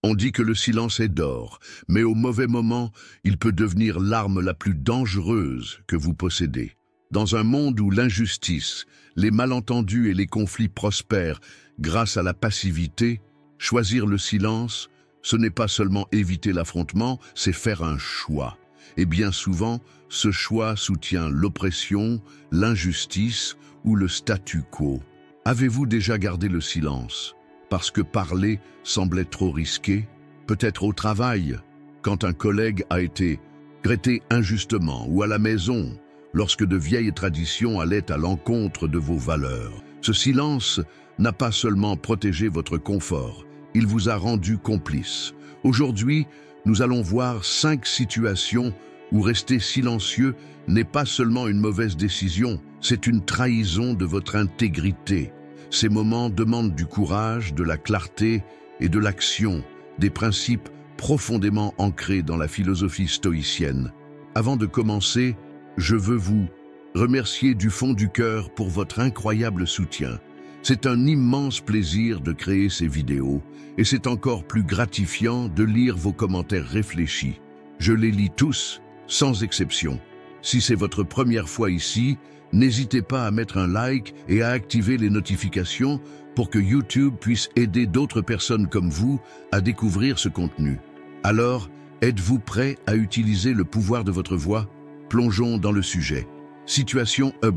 On dit que le silence est d'or, mais au mauvais moment, il peut devenir l'arme la plus dangereuse que vous possédez. Dans un monde où l'injustice, les malentendus et les conflits prospèrent grâce à la passivité, choisir le silence, ce n'est pas seulement éviter l'affrontement, c'est faire un choix. Et bien souvent, ce choix soutient l'oppression, l'injustice ou le statu quo. Avez-vous déjà gardé le silence parce que parler semblait trop risqué? Peut-être au travail, quand un collègue a été traité injustement, ou à la maison, lorsque de vieilles traditions allaient à l'encontre de vos valeurs. Ce silence n'a pas seulement protégé votre confort, il vous a rendu complice. Aujourd'hui, nous allons voir 5 situations où rester silencieux n'est pas seulement une mauvaise décision, c'est une trahison de votre intégrité. Ces moments demandent du courage, de la clarté et de l'action, des principes profondément ancrés dans la philosophie stoïcienne. Avant de commencer, je veux vous remercier du fond du cœur pour votre incroyable soutien. C'est un immense plaisir de créer ces vidéos et c'est encore plus gratifiant de lire vos commentaires réfléchis. Je les lis tous, sans exception. Si c'est votre première fois ici, n'hésitez pas à mettre un like et à activer les notifications pour que YouTube puisse aider d'autres personnes comme vous à découvrir ce contenu. Alors, êtes-vous prêt à utiliser le pouvoir de votre voix? Plongeons dans le sujet. Situation 1.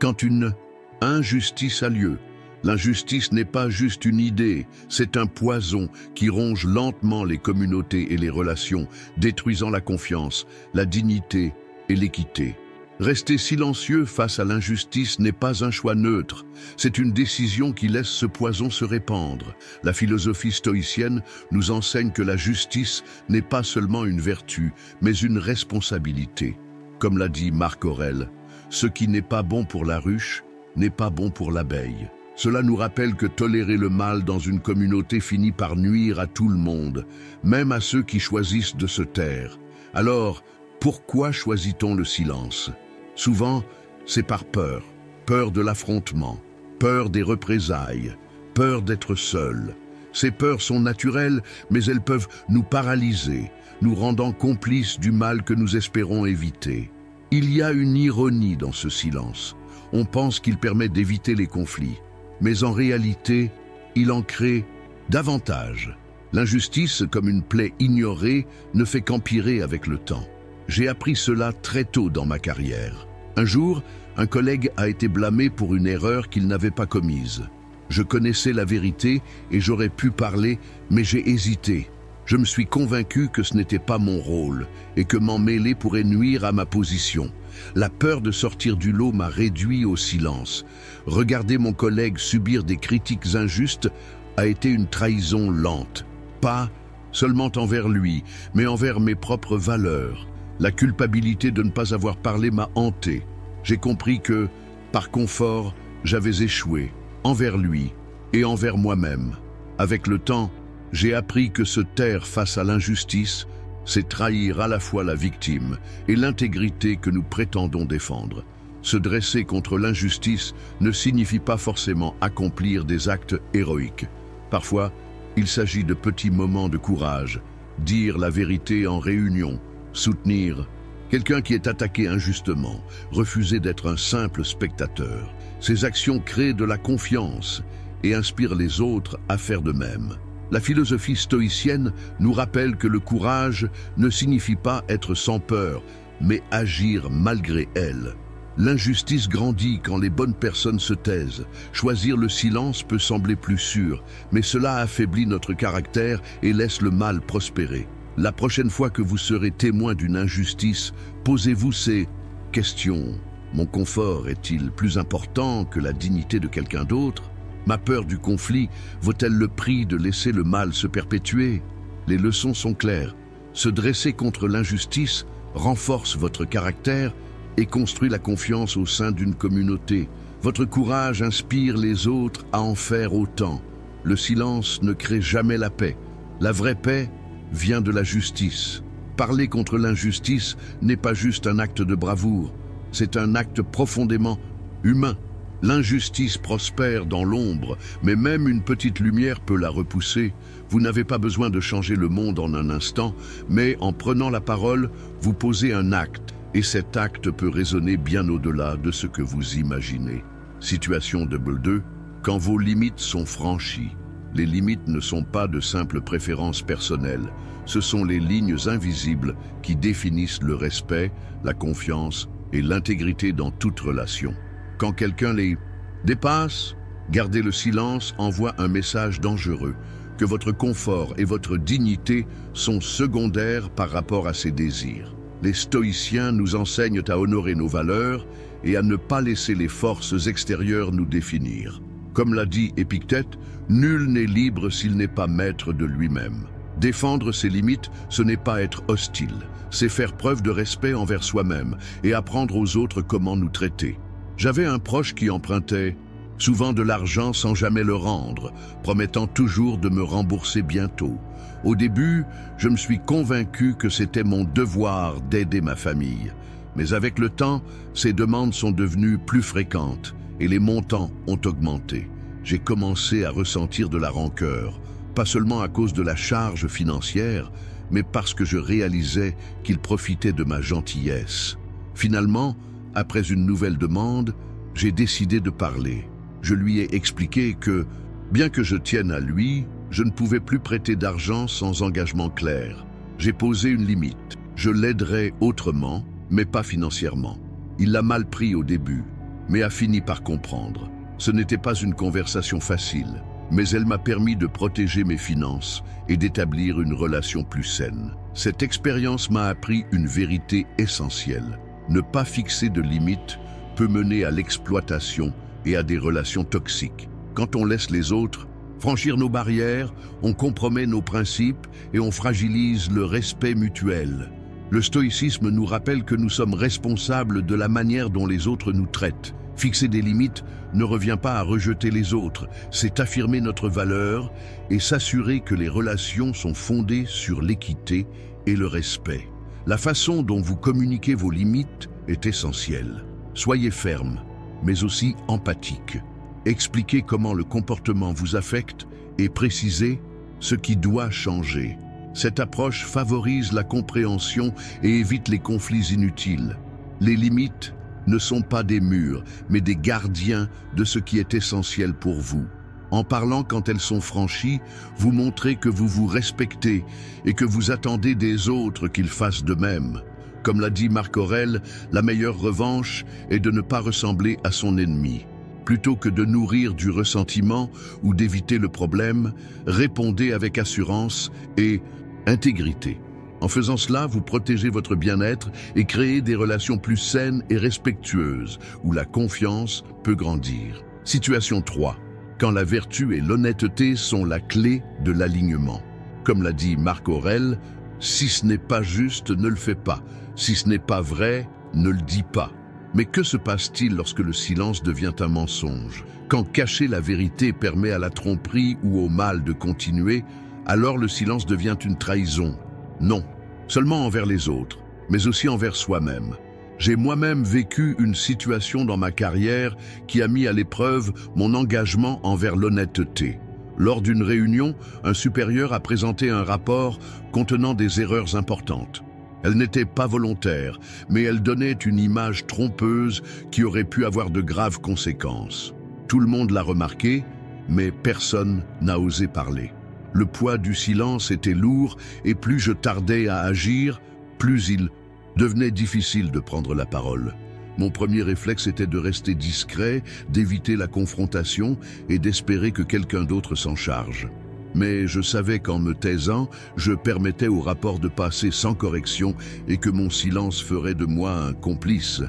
Quand une injustice a lieu. L'injustice n'est pas juste une idée, c'est un poison qui ronge lentement les communautés et les relations, détruisant la confiance, la dignité et l'équité. Rester silencieux face à l'injustice n'est pas un choix neutre, c'est une décision qui laisse ce poison se répandre. La philosophie stoïcienne nous enseigne que la justice n'est pas seulement une vertu, mais une responsabilité. Comme l'a dit Marc Aurèle, ce qui n'est pas bon pour la ruche n'est pas bon pour l'abeille. Cela nous rappelle que tolérer le mal dans une communauté finit par nuire à tout le monde, même à ceux qui choisissent de se taire. Alors, pourquoi choisit-on le silence? Souvent, c'est par peur. Peur de l'affrontement, peur des représailles, peur d'être seul. Ces peurs sont naturelles, mais elles peuvent nous paralyser, nous rendant complices du mal que nous espérons éviter. Il y a une ironie dans ce silence. On pense qu'il permet d'éviter les conflits, mais en réalité, il en crée davantage. L'injustice, comme une plaie ignorée, ne fait qu'empirer avec le temps. J'ai appris cela très tôt dans ma carrière. Un jour, un collègue a été blâmé pour une erreur qu'il n'avait pas commise. Je connaissais la vérité et j'aurais pu parler, mais j'ai hésité. Je me suis convaincu que ce n'était pas mon rôle et que m'en mêler pourrait nuire à ma position. La peur de sortir du lot m'a réduit au silence. Regarder mon collègue subir des critiques injustes a été une trahison lente. Pas seulement envers lui, mais envers mes propres valeurs. La culpabilité de ne pas avoir parlé m'a hanté. J'ai compris que, par confort, j'avais échoué, envers lui et envers moi-même. Avec le temps, j'ai appris que se taire face à l'injustice, c'est trahir à la fois la victime et l'intégrité que nous prétendons défendre. Se dresser contre l'injustice ne signifie pas forcément accomplir des actes héroïques. Parfois, il s'agit de petits moments de courage, dire la vérité en réunion, soutenir quelqu'un qui est attaqué injustement, refuser d'être un simple spectateur. Ces actions créent de la confiance et inspirent les autres à faire de même. La philosophie stoïcienne nous rappelle que le courage ne signifie pas être sans peur, mais agir malgré elle. L'injustice grandit quand les bonnes personnes se taisent. Choisir le silence peut sembler plus sûr, mais cela affaiblit notre caractère et laisse le mal prospérer. La prochaine fois que vous serez témoin d'une injustice, posez-vous ces questions. Mon confort est-il plus important que la dignité de quelqu'un d'autre? Ma peur du conflit vaut-elle le prix de laisser le mal se perpétuer? Les leçons sont claires. Se dresser contre l'injustice renforce votre caractère et construit la confiance au sein d'une communauté. Votre courage inspire les autres à en faire autant. Le silence ne crée jamais la paix. La vraie paix vient de la justice. Parler contre l'injustice n'est pas juste un acte de bravoure, c'est un acte profondément humain. L'injustice prospère dans l'ombre, mais même une petite lumière peut la repousser. Vous n'avez pas besoin de changer le monde en un instant, mais en prenant la parole, vous posez un acte, et cet acte peut résonner bien au-delà de ce que vous imaginez. Situation 2. Quand vos limites sont franchies. Les limites ne sont pas de simples préférences personnelles, ce sont les lignes invisibles qui définissent le respect, la confiance et l'intégrité dans toute relation. Quand quelqu'un les dépasse, garder le silence envoie un message dangereux, que votre confort et votre dignité sont secondaires par rapport à ses désirs. Les stoïciens nous enseignent à honorer nos valeurs et à ne pas laisser les forces extérieures nous définir. Comme l'a dit Épictète, nul n'est libre s'il n'est pas maître de lui-même. Défendre ses limites, ce n'est pas être hostile, c'est faire preuve de respect envers soi-même et apprendre aux autres comment nous traiter. J'avais un proche qui empruntait souvent de l'argent sans jamais le rendre, promettant toujours de me rembourser bientôt. Au début, je me suis convaincu que c'était mon devoir d'aider ma famille. Mais avec le temps, ces demandes sont devenues plus fréquentes et les montants ont augmenté. J'ai commencé à ressentir de la rancœur, pas seulement à cause de la charge financière, mais parce que je réalisais qu'il profitait de ma gentillesse. Finalement, après une nouvelle demande, j'ai décidé de parler. Je lui ai expliqué que, bien que je tienne à lui, je ne pouvais plus prêter d'argent sans engagement clair. J'ai posé une limite. Je l'aiderai autrement, mais pas financièrement. Il l'a mal pris au début, mais a fini par comprendre. Ce n'était pas une conversation facile, mais elle m'a permis de protéger mes finances et d'établir une relation plus saine. Cette expérience m'a appris une vérité essentielle. Ne pas fixer de limites peut mener à l'exploitation et à des relations toxiques. Quand on laisse les autres franchir nos barrières, on compromet nos principes et on fragilise le respect mutuel. Le stoïcisme nous rappelle que nous sommes responsables de la manière dont les autres nous traitent. Fixer des limites ne revient pas à rejeter les autres, c'est affirmer notre valeur et s'assurer que les relations sont fondées sur l'équité et le respect. La façon dont vous communiquez vos limites est essentielle. Soyez ferme, mais aussi empathique. Expliquez comment le comportement vous affecte et précisez ce qui doit changer. Cette approche favorise la compréhension et évite les conflits inutiles. Les limites ne sont pas des murs, mais des gardiens de ce qui est essentiel pour vous. En parlant quand elles sont franchies, vous montrez que vous vous respectez et que vous attendez des autres qu'ils fassent de même. Comme l'a dit Marc Aurèle, la meilleure revanche est de ne pas ressembler à son ennemi. Plutôt que de nourrir du ressentiment ou d'éviter le problème, répondez avec assurance et intégrité. En faisant cela, vous protégez votre bien-être et créez des relations plus saines et respectueuses, où la confiance peut grandir. Situation 3. Quand la vertu et l'honnêteté sont la clé de l'alignement. Comme l'a dit Marc Aurèle, « Si ce n'est pas juste, ne le fais pas. Si ce n'est pas vrai, ne le dis pas. » Mais que se passe-t-il lorsque le silence devient un mensonge? Quand cacher la vérité permet à la tromperie ou au mal de continuer, alors le silence devient une trahison. Non, seulement envers les autres, mais aussi envers soi-même. J'ai moi-même vécu une situation dans ma carrière qui a mis à l'épreuve mon engagement envers l'honnêteté. Lors d'une réunion, un supérieur a présenté un rapport contenant des erreurs importantes. Elles n'étaient pas volontaires, mais elles donnaient une image trompeuse qui aurait pu avoir de graves conséquences. Tout le monde l'a remarqué, mais personne n'a osé parler. Le poids du silence était lourd et plus je tardais à agir, plus il devenait difficile de prendre la parole. Mon premier réflexe était de rester discret, d'éviter la confrontation et d'espérer que quelqu'un d'autre s'en charge. Mais je savais qu'en me taisant, je permettais au rapport de passer sans correction et que mon silence ferait de moi un complice.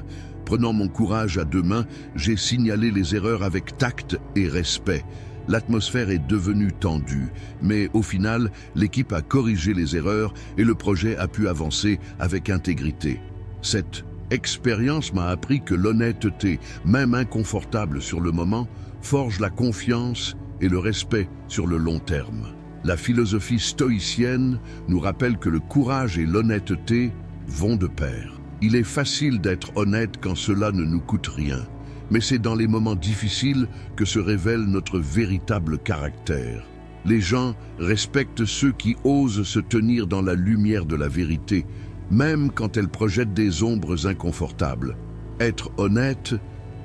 Prenant mon courage à deux mains, j'ai signalé les erreurs avec tact et respect. L'atmosphère est devenue tendue, mais au final, l'équipe a corrigé les erreurs et le projet a pu avancer avec intégrité. Cette expérience m'a appris que l'honnêteté, même inconfortable sur le moment, forge la confiance et le respect sur le long terme. La philosophie stoïcienne nous rappelle que le courage et l'honnêteté vont de pair. Il est facile d'être honnête quand cela ne nous coûte rien, Mais c'est dans les moments difficiles que se révèle notre véritable caractère. Les gens respectent ceux qui osent se tenir dans la lumière de la vérité, même quand elle projette des ombres inconfortables. Être honnête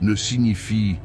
ne signifie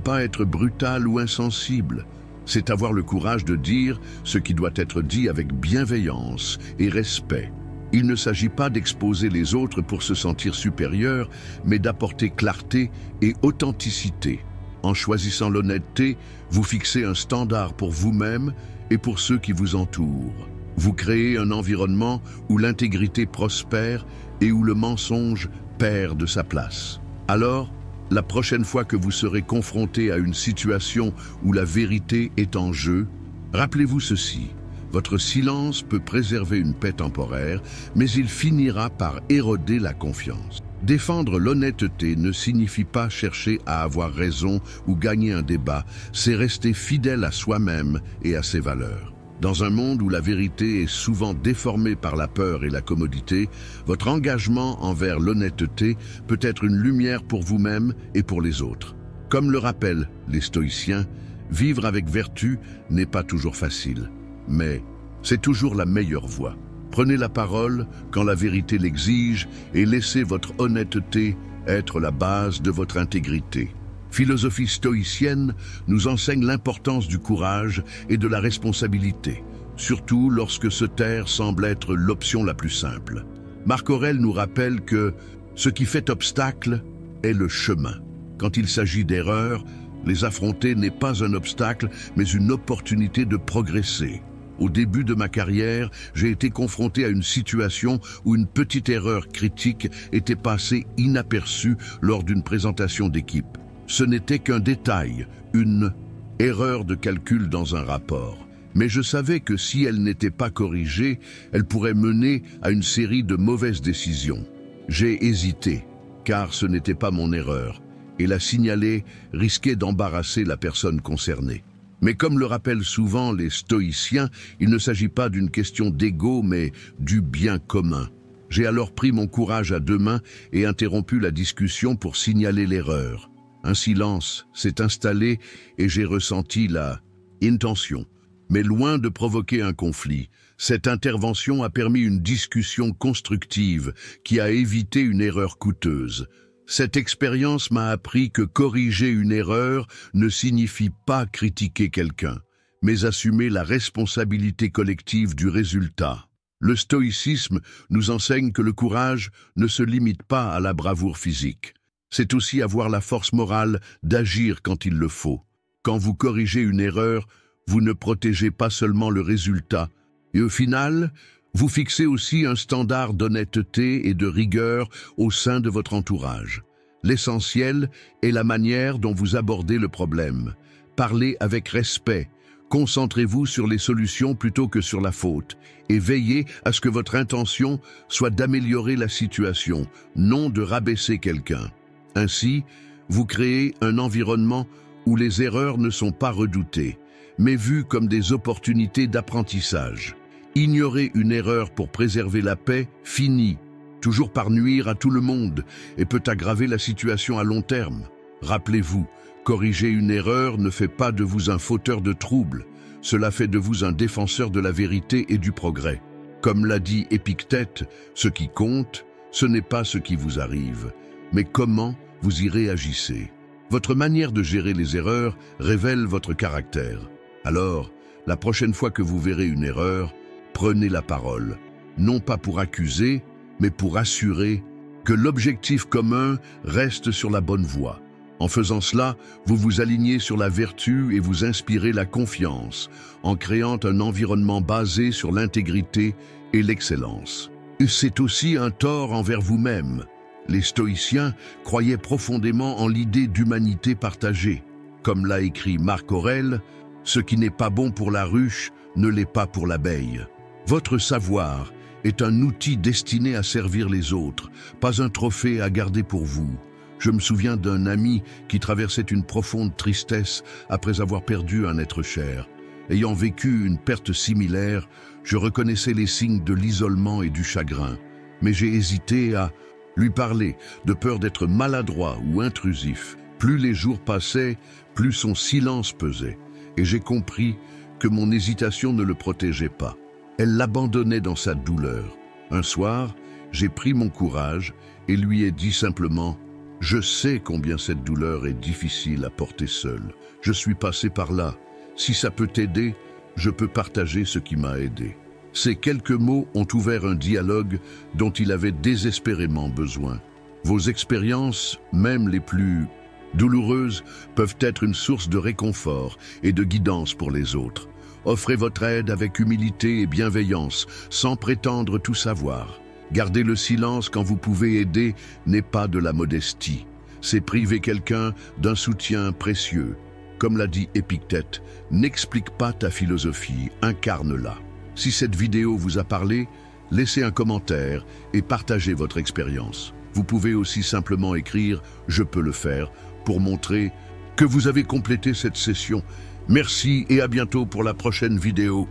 pas être brutal ou insensible. C'est avoir le courage de dire ce qui doit être dit avec bienveillance et respect. Il ne s'agit pas d'exposer les autres pour se sentir supérieur, mais d'apporter clarté et authenticité. En choisissant l'honnêteté, vous fixez un standard pour vous-même et pour ceux qui vous entourent. Vous créez un environnement où l'intégrité prospère et où le mensonge perd de sa place. Alors, la prochaine fois que vous serez confronté à une situation où la vérité est en jeu, rappelez-vous ceci. Votre silence peut préserver une paix temporaire, mais il finira par éroder la confiance. Défendre l'honnêteté ne signifie pas chercher à avoir raison ou gagner un débat, c'est rester fidèle à soi-même et à ses valeurs. Dans un monde où la vérité est souvent déformée par la peur et la commodité, votre engagement envers l'honnêteté peut être une lumière pour vous-même et pour les autres. Comme le rappellent les stoïciens, vivre avec vertu n'est pas toujours facile, mais c'est toujours la meilleure voie. Prenez la parole quand la vérité l'exige et laissez votre honnêteté être la base de votre intégrité. Philosophie stoïcienne nous enseigne l'importance du courage et de la responsabilité, surtout lorsque se taire semble être l'option la plus simple. Marc Aurèle nous rappelle que ce qui fait obstacle est le chemin. Quand il s'agit d'erreurs, les affronter n'est pas un obstacle, mais une opportunité de progresser. Au début de ma carrière, j'ai été confronté à une situation où une petite erreur critique était passée inaperçue lors d'une présentation d'équipe. Ce n'était qu'un détail, une erreur de calcul dans un rapport. Mais je savais que si elle n'était pas corrigée, elle pourrait mener à une série de mauvaises décisions. J'ai hésité, car ce n'était pas mon erreur, et la signaler risquait d'embarrasser la personne concernée. Mais comme le rappellent souvent les stoïciens, il ne s'agit pas d'une question d'ego, mais du bien commun. J'ai alors pris mon courage à deux mains et interrompu la discussion pour signaler l'erreur. Un silence s'est installé et j'ai ressenti la intention. Mais loin de provoquer un conflit, cette intervention a permis une discussion constructive qui a évité une erreur coûteuse. Cette expérience m'a appris que corriger une erreur ne signifie pas critiquer quelqu'un, mais assumer la responsabilité collective du résultat. Le stoïcisme nous enseigne que le courage ne se limite pas à la bravoure physique. C'est aussi avoir la force morale d'agir quand il le faut. Quand vous corrigez une erreur, vous ne protégez pas seulement le résultat, et au final, vous fixez aussi un standard d'honnêteté et de rigueur au sein de votre entourage. L'essentiel est la manière dont vous abordez le problème. Parlez avec respect, concentrez-vous sur les solutions plutôt que sur la faute, et veillez à ce que votre intention soit d'améliorer la situation, non de rabaisser quelqu'un. Ainsi, vous créez un environnement où les erreurs ne sont pas redoutées, mais vues comme des opportunités d'apprentissage. Ignorer une erreur pour préserver la paix finit toujours par nuire à tout le monde et peut aggraver la situation à long terme. Rappelez-vous, corriger une erreur ne fait pas de vous un fauteur de troubles, cela fait de vous un défenseur de la vérité et du progrès. Comme l'a dit Épictète, ce qui compte, ce n'est pas ce qui vous arrive, mais comment vous y réagissez. Votre manière de gérer les erreurs révèle votre caractère. Alors, la prochaine fois que vous verrez une erreur, prenez la parole, non pas pour accuser, mais pour assurer que l'objectif commun reste sur la bonne voie. En faisant cela, vous vous alignez sur la vertu et vous inspirez la confiance, en créant un environnement basé sur l'intégrité et l'excellence. C'est aussi un tort envers vous-même. Les stoïciens croyaient profondément en l'idée d'humanité partagée. Comme l'a écrit Marc Aurèle, « Ce qui n'est pas bon pour la ruche ne l'est pas pour l'abeille ». Votre savoir est un outil destiné à servir les autres, pas un trophée à garder pour vous. Je me souviens d'un ami qui traversait une profonde tristesse après avoir perdu un être cher. Ayant vécu une perte similaire, je reconnaissais les signes de l'isolement et du chagrin. Mais j'ai hésité à lui parler, de peur d'être maladroit ou intrusif. Plus les jours passaient, plus son silence pesait, et j'ai compris que mon hésitation ne le protégeait pas. Elle l'abandonnait dans sa douleur. Un soir, j'ai pris mon courage et lui ai dit simplement « Je sais combien cette douleur est difficile à porter seule. Je suis passé par là. Si ça peut t'aider, je peux partager ce qui m'a aidé. » Ces quelques mots ont ouvert un dialogue dont il avait désespérément besoin. Vos expériences, même les plus douloureuses, peuvent être une source de réconfort et de guidance pour les autres. Offrez votre aide avec humilité et bienveillance, sans prétendre tout savoir. Garder le silence quand vous pouvez aider n'est pas de la modestie. C'est priver quelqu'un d'un soutien précieux. Comme l'a dit Épictète, n'explique pas ta philosophie, incarne-la. Si cette vidéo vous a parlé, laissez un commentaire et partagez votre expérience. Vous pouvez aussi simplement écrire « Je peux le faire » pour montrer que vous avez complété cette session. Merci et à bientôt pour la prochaine vidéo.